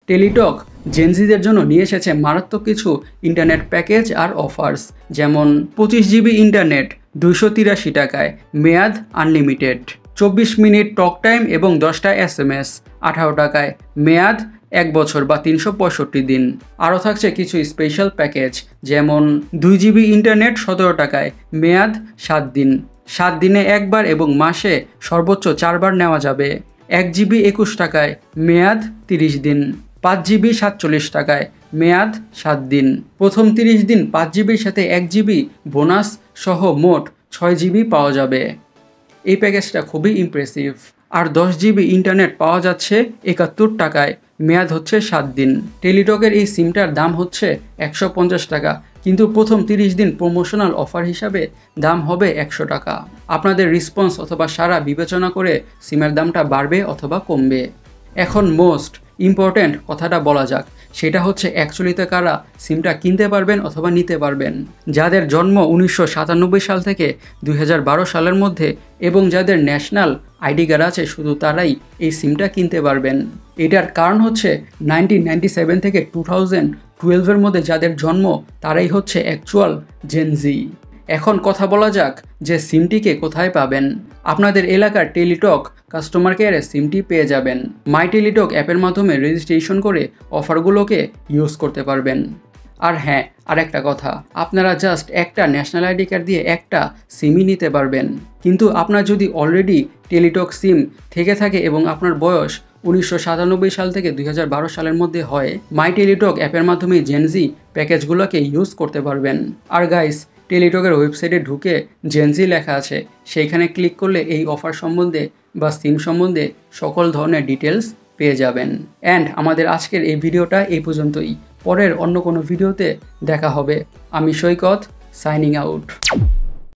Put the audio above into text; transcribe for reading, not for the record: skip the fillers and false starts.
Teletalk জেনজিদের জন্য নিয়ে এসেছে মারাত্মক কিছু ইন্টারনেট প্যাকেজ আর অফার্স, যেমন 25 জিবি ইন্টারনেট 283 টাকায়, মেয়াদ আনলিমিটেড, 24 মিনিট টক টাইম এবং 10টা SMS 18 টাকায়, মেয়াদ 1 বছর বা 365 দিন। আরও থাকছে কিছু স্পেশাল প্যাকেজ, যেমন 2 জিবি ইন্টারনেট 17 টাকায়, মেয়াদ 7 দিন, 7 দিনে একবার এবং মাসে সর্বোচ্চ 4 বার নেওয়া যাবে। 1 জিবি 21 টাকায়, মেয়াদ 30 দিন, 5 জিবি 47 টাকায়, মেয়াদ 7 দিন। প্রথম 30 দিন 5 জিবির সাথে 1 জিবি বোনাস সহ মোট 6 জিবি পাওয়া যাবে। এই প্যাকেজটা খুবই ইমপ্রেসিভ। আর 10 জিবি ইন্টারনেট পাওয়া যাচ্ছে 71 টাকায়, মেয়াদ হচ্ছে 7 দিন। টেলিটকের এই সিমটার দাম হচ্ছে 150 টাকা, কিন্তু প্রথম 30 দিন প্রমোশনাল অফার হিসাবে দাম হবে 100 টাকা। আপনাদের রেসপন্স অথবা সারা বিবেচনা করে সিমের দামটা বাড়বে অথবা কমবে। এখন মোস্ট ইম্পর্ট্যান্ট কথাটা বলা যাক, সেটা হচ্ছে অ্যাকচুয়ালিতে কারা সিমটা কিনতে পারবেন অথবা নিতে পারবেন। যাদের জন্ম 1997 সাল থেকে 2012 সালের মধ্যে এবং যাদের ন্যাশনাল আইডি কার্ড আছে শুধু তারাই এই সিমটা কিনতে পারবেন। এটার কারণ হচ্ছে 1997 থেকে 2012-এর মধ্যে যাদের জন্ম তারাই হচ্ছে অ্যাকচুয়াল জেনজি। এখন কথা বলা যাক যে সিমটিকে কোথায় পাবেন। আপনাদের এলাকার টেলিটক কাস্টমার কেয়ারে সিমটি পেয়ে যাবেন। মাই টেলিটক অ্যাপের মাধ্যমে রেজিস্ট্রেশন করে অফারগুলোকে ইউজ করতে পারবেন। আর হ্যাঁ, আরেকটা কথা, আপনারা জাস্ট একটা ন্যাশনাল আইডি কার্ড দিয়ে একটা সিমই নিতে পারবেন। কিন্তু আপনার যদি অলরেডি টেলিটক সিম থেকে থাকে এবং আপনার বয়স 1997 সাল থেকে 2012 সালের মধ্যে হয়, মাই টেলিটক অ্যাপের মাধ্যমে জেনজি প্যাকেজগুলোকে ইউজ করতে পারবেন। আর গাইস, টেলিটকের ওয়েবসাইটে ঢুকে জেনজি লেখা আছে, সেইখানে ক্লিক করলে এই অফার সম্বন্ধে বা সিম সম্বন্ধে সকল ধরনের ডিটেলস পেয়ে যাবেন। অ্যান্ড আমাদের আজকের এই ভিডিওটা এই পর্যন্তই। পরের অন্য কোনো ভিডিওতে দেখা হবে। আমি সৈকত, সাইনিং আউট।